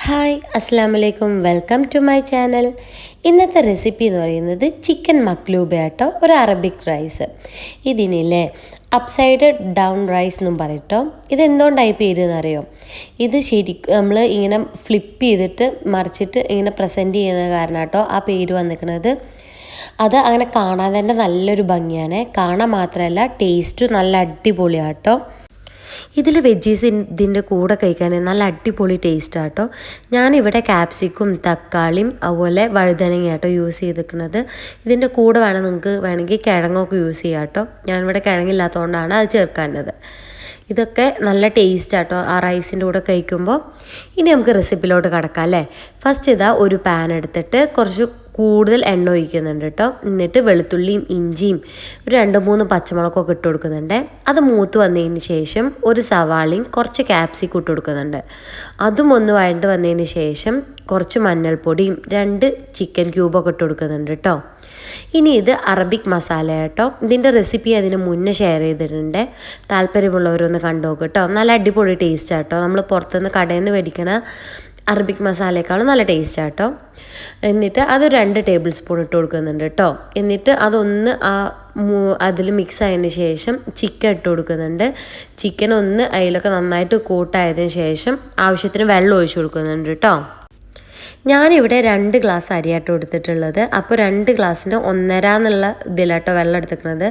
Hi അസ്സലാമലൈക്കും welcome to my channel. ഇന്നത്തെ recipe എന്ന് പറയുന്നത് ചിക്കൻ മക്ലൂബ ആട്ടോ, ഒരു അറബിക് റൈസ്. ഇതിനില്ലേ അപ്സൈഡ് ഡൗൺ റൈസ് എന്നും പറയട്ടോ. ഇതെന്തുകൊണ്ടായി പേരെന്നറിയോ? ഇത് ശരിക്കും നമ്മൾ ഇങ്ങനെ ഫ്ലിപ്പ് ചെയ്തിട്ട് മറിച്ചിട്ട് ഇങ്ങനെ പ്രസൻറ്റ് ചെയ്യുന്ന കാരണം കേട്ടോ ആ പേര് വന്നിരിക്കുന്നത്. അത് അങ്ങനെ കാണാൻ തന്നെ നല്ലൊരു ഭംഗിയാണ്. കാണാൻ മാത്രമല്ല ടേസ്റ്റും നല്ല അടിപൊളിയാട്ടോ. ഇതിൽ വെജീസ് ഇതിൻ്റെ കൂടെ കഴിക്കാൻ നല്ല അടിപൊളി ടേസ്റ്റ് ആട്ടോ. ഞാനിവിടെ ക്യാപ്സിക്കും തക്കാളിയും അതുപോലെ വഴുതനങ്ങ ആട്ടോ യൂസ് ചെയ്തിരിക്കുന്നത്. ഇതിൻ്റെ കൂടെ നിങ്ങൾക്ക് വേണമെങ്കിൽ കിഴങ്ങൊക്കെ യൂസ് ചെയ്യാം കേട്ടോ. ഞാനിവിടെ കിഴങ്ങില്ലാത്തതുകൊണ്ടാണ് അത് ചേർക്കാനത്. ഇതൊക്കെ നല്ല ടേസ്റ്റ് ആട്ടോ ആ റൈസിൻ്റെ കൂടെ കഴിക്കുമ്പോൾ. ഇനി നമുക്ക് റെസിപ്പിയിലോട്ട് കിടക്കാം അല്ലേ. ഫസ്റ്റ് ഇതാ ഒരു പാൻ എടുത്തിട്ട് കുറച്ച് കൂടുതൽ എണ്ണ ഒഴിക്കുന്നുണ്ട് കേട്ടോ. എന്നിട്ട് വെളുത്തുള്ളിയും ഇഞ്ചിയും ഒരു 2-3 പച്ചമുളകൊക്കെ ഇട്ട് കൊടുക്കുന്നുണ്ട്. അത് മൂത്ത് വന്നതിന് ശേഷം ഒരു സവാളയും കുറച്ച് ക്യാപ്സിക്കും ഇട്ട് കൊടുക്കുന്നുണ്ട്. അതും ഒന്ന് വഴണ്ട് വന്നതിന് ശേഷം കുറച്ച് മഞ്ഞൾപ്പൊടിയും 2 ചിക്കൻ ക്യൂബൊക്കെ ഇട്ട് കൊടുക്കുന്നുണ്ട് കേട്ടോ. ഇനി ഇത് അറബിക് മസാല കേട്ടോ. ഇതിൻ്റെ റെസിപ്പി അതിന് മുന്നേ ഷെയർ ചെയ്തിട്ടുണ്ട്. താല്പര്യമുള്ളവരൊന്ന് കണ്ടു നോക്കും കേട്ടോ. നല്ല അടിപൊളി ടേസ്റ്റ് ആട്ടോ. നമ്മൾ പുറത്തുനിന്ന് കടയിൽ നിന്ന് മേടിക്കണ അറബിക് മസാലയേക്കാളും നല്ല ടേസ്റ്റ് ആട്ടോ. എന്നിട്ട് അത് 2 ടേബിൾ സ്പൂൺ ഇട്ട് കൊടുക്കുന്നുണ്ട് കേട്ടോ. എന്നിട്ട് അതൊന്ന് അതിൽ മിക്സ് ആയതിന് ശേഷം ചിക്കൻ ഇട്ട് കൊടുക്കുന്നുണ്ട്. ചിക്കൻ ഒന്ന് അതിലൊക്കെ നന്നായിട്ട് കൂട്ടായതിന് ശേഷം ആവശ്യത്തിന് വെള്ളം ഒഴിച്ച് കൊടുക്കുന്നുണ്ട് കേട്ടോ. ഞാനിവിടെ 2 ഗ്ലാസ് അരിയാട്ടോ എടുത്തിട്ടുള്ളത്. അപ്പോൾ 2 ഗ്ലാസ്സിന് 1.5 എന്നുള്ള ഇതിലാട്ടോ വെള്ളം എടുത്തിരിക്കുന്നത്.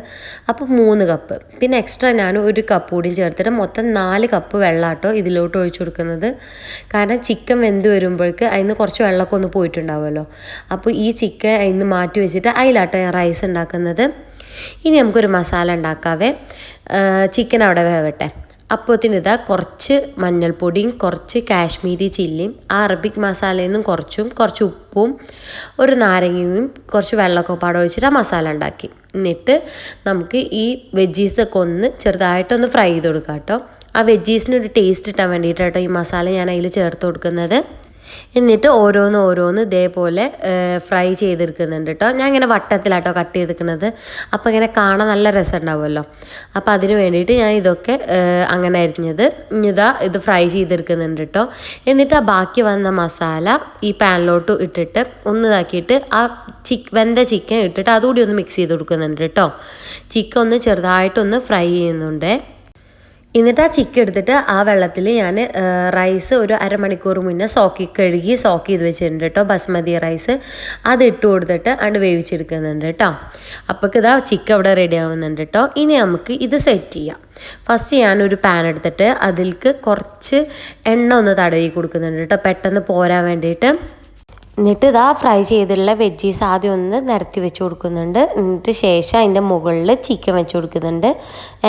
അപ്പോൾ 3 കപ്പ്, പിന്നെ എക്സ്ട്രാ ഞാൻ 1 കപ്പ് കൂടിയും ചേർത്തിട്ട് മൊത്തം 4 കപ്പ് വെള്ളമാട്ടോ ഇതിലോട്ട് ഒഴിച്ചു കൊടുക്കുന്നത്. കാരണം ചിക്കൻ വെന്ത് വരുമ്പോഴേക്ക് അതിന് കുറച്ച് വെള്ളമൊക്കെ ഒന്ന് പോയിട്ടുണ്ടാവുമല്ലോ. അപ്പോൾ ഈ ചിക്കൻ അതിന് മാറ്റി വെച്ചിട്ട് അതിലാട്ടോ ഞാൻ റൈസ് ഉണ്ടാക്കുന്നത്. ഇനി നമുക്കൊരു മസാല ഉണ്ടാക്കാവേ. ചിക്കൻ അവിടെ വേവട്ടെ. അപ്പോഴത്തേന് ഇതാ കുറച്ച് മഞ്ഞൾപ്പൊടിയും കുറച്ച് കാശ്മീരി ചില്ലിയും ആ അറബിക് മസാലയിൽ നിന്നും കുറച്ച് ഉപ്പും ഒരു നാരങ്ങയും കുറച്ച് വെള്ളമൊക്കെ പാടെ ഒഴിച്ചിട്ട് ആ മസാല ഉണ്ടാക്കി. എന്നിട്ട് നമുക്ക് ഈ വെജീസൊക്കെ ഒന്ന് ചെറുതായിട്ടൊന്ന് ഫ്രൈ ചെയ്ത് കൊടുക്കാം കേട്ടോ. ആ വെജീസിനൊരു ടേസ്റ്റ് കിട്ടാൻ വേണ്ടിയിട്ടാട്ടോ ഈ മസാല ഞാൻ അതിൽ ചേർത്ത് കൊടുക്കുന്നത്. എന്നിട്ട് ഓരോന്ന് ഇതേപോലെ ഫ്രൈ ചെയ്തെടുക്കുന്നുണ്ട് കേട്ടോ. ഞാൻ ഇങ്ങനെ വട്ടത്തിലാട്ടോ കട്ട് ചെയ്തെടുക്കുന്നത്. അപ്പോൾ ഇങ്ങനെ കാണാൻ നല്ല രസം ഉണ്ടാവുമല്ലോ. അപ്പോൾ അതിന് വേണ്ടിയിട്ട് ഞാൻ ഇതൊക്കെ അങ്ങനെ അരിഞ്ഞത് ഇത് ഫ്രൈ ചെയ്തെടുക്കുന്നുണ്ട് കേട്ടോ. എന്നിട്ട് ആ ബാക്കി വന്ന മസാല ഈ പാനിലോട്ട് ഇട്ടിട്ട് ഒന്ന് ഇതാക്കിയിട്ട് ആ വെന്ത ചിക്കൻ ഇട്ടിട്ട് അതുകൂടി ഒന്ന് മിക്സ് ചെയ്ത് കൊടുക്കുന്നുണ്ട് കേട്ടോ. ചിക്കൻ ഒന്ന് ചെറുതായിട്ടൊന്ന് ഫ്രൈ ചെയ്യുന്നുണ്ട്. എന്നിട്ട് ആ ചിക്കൻ എടുത്തിട്ട് ആ വെള്ളത്തിൽ ഞാൻ റൈസ് ഒരു അരമണിക്കൂർ മുന്നേ കഴുകി സോക്ക് ചെയ്ത് വെച്ചിട്ടുണ്ട് കേട്ടോ. ബസ്മതി റൈസ് അത് ഇട്ട് കൊടുത്തിട്ട് അത് വേവിച്ചെടുക്കുന്നുണ്ട് കേട്ടോ. അപ്പോഴേക്ക് ഇതാ ചിക്കൻ അവിടെ റെഡി ആവുന്നുണ്ട് കേട്ടോ. ഇനി നമുക്ക് ഇത് സെറ്റ് ചെയ്യാം. ഫസ്റ്റ് ഞാനൊരു പാൻ എടുത്തിട്ട് അതിലേക്ക് കുറച്ച് എണ്ണ ഒന്ന് തടവി കൊടുക്കുന്നുണ്ട് കേട്ടോ, പെട്ടെന്ന് പോരാൻ വേണ്ടിയിട്ട്. എന്നിട്ട് ഇതാ ഫ്രൈ ചെയ്തിട്ടുള്ള വെജീസ് ആദ്യം ഒന്ന് നിരത്തി വെച്ച് കൊടുക്കുന്നുണ്ട്. എന്നിട്ട് ശേഷം അതിൻ്റെ മുകളിൽ ചിക്കൻ വെച്ച് കൊടുക്കുന്നുണ്ട്.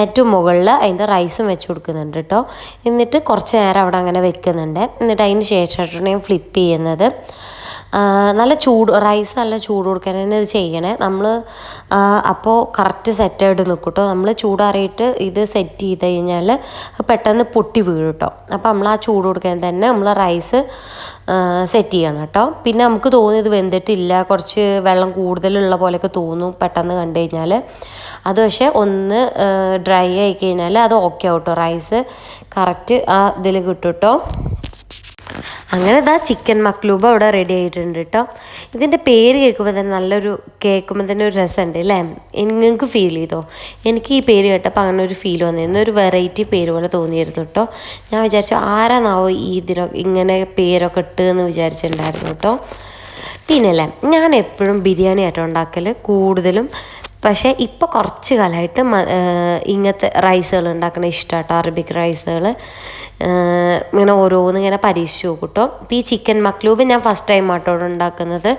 ഏറ്റവും മുകളിൽ അതിൻ്റെ റൈസും വെച്ച് കൊടുക്കുന്നുണ്ട് കേട്ടോ. എന്നിട്ട് കുറച്ച് നേരം അവിടെ അങ്ങനെ വെക്കുന്നുണ്ട്. എന്നിട്ട് അതിന് ശേഷമായിട്ടാണ് ഞാൻ ഫ്ലിപ്പ് ചെയ്യുന്നത്. റൈസ് നല്ല ചൂട് കൊടുക്കാൻ തന്നെ ഇത് ചെയ്യണേ നമ്മൾ. അപ്പോൾ കറക്റ്റ് സെറ്റായിട്ട് നിൽക്കും കേട്ടോ. നമ്മൾ ചൂടാറിയിട്ട് ഇത് സെറ്റ് ചെയ്ത് കഴിഞ്ഞാൽ പെട്ടെന്ന് പൊട്ടി വീഴും കേട്ടോ. അപ്പോൾ നമ്മൾ ആ ചൂട് കൊടുക്കാൻ തന്നെ നമ്മൾ റൈസ് സെറ്റ് ചെയ്യണം കേട്ടോ. പിന്നെ നമുക്ക് തോന്നി ഇത് വെന്തിട്ടില്ല, കുറച്ച് വെള്ളം കൂടുതലുള്ള പോലെയൊക്കെ തോന്നും പെട്ടെന്ന് കണ്ടു കഴിഞ്ഞാൽ. അത് പക്ഷേ ഒന്ന് ഡ്രൈ ആയി കഴിഞ്ഞാൽ അത് ഓക്കെ ആവട്ടോ. റൈസ് കറക്റ്റ് ആ ഇതിൽ കിട്ടും കേട്ടോ. അങ്ങനെ ഇതാ ചിക്കൻ മക്ലൂബ അവിടെ റെഡി ആയിട്ടുണ്ട് കേട്ടോ. ഇതിൻ്റെ പേര് കേൾക്കുമ്പോൾ തന്നെ ഒരു രസമുണ്ട് അല്ലേ. നിങ്ങൾക്ക് ഫീൽ ചെയ്തോ? എനിക്ക് ഈ പേര് കേട്ടപ്പോൾ അങ്ങനെ ഒരു ഫീൽ വന്നിരുന്നു. ഒരു വെറൈറ്റി പേര് പോലെ തോന്നിയിരുന്നു കേട്ടോ. ഞാൻ വിചാരിച്ചു ആരാന്നാവോ ഇങ്ങനെ പേരൊക്കെ ഇട്ടെന്ന് വിചാരിച്ചിട്ടുണ്ടായിരുന്നു കേട്ടോ. പിന്നല്ലേ ഞാൻ എപ്പോഴും ബിരിയാണി ആട്ടോ ഉണ്ടാക്കൽ കൂടുതലും. പക്ഷേ ഇപ്പോൾ കുറച്ച് കാലമായിട്ട് ഇങ്ങനത്തെ റൈസുകൾ ഉണ്ടാക്കണ ഇഷ്ടമാട്ടോ. അറബിക് റൈസുകൾ ഇങ്ങനെ ഓരോന്നിങ്ങനെ പരീക്ഷിച്ച് നോക്കും കേട്ടോ. ഇപ്പോൾ ഈ ചിക്കൻ മക്ലൂബ് ഞാൻ ഫസ്റ്റ് ടൈം ആട്ടോ ഉണ്ടാക്കുന്നത്.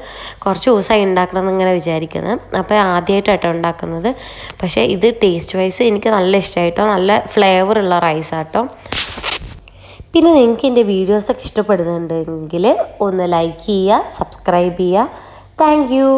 കുറച്ച് ദിവസമായി ഉണ്ടാക്കണം എന്നിങ്ങനെ വിചാരിക്കുന്നത്. അപ്പോൾ ആദ്യമായിട്ടാട്ടോ ഉണ്ടാക്കുന്നത്. പക്ഷേ ഇത് ടേസ്റ്റ് വൈസ് എനിക്ക് നല്ല ഇഷ്ടമായിട്ടോ. നല്ല ഫ്ലേവറുള്ള റൈസാട്ടോ. പിന്നെ നിങ്ങൾക്ക് എൻ്റെ വീഡിയോസൊക്കെ ഇഷ്ടപ്പെടുന്നുണ്ടെങ്കിൽ ഒന്ന് ലൈക്ക് ചെയ്യുക, സബ്സ്ക്രൈബ് ചെയ്യുക. Thank you.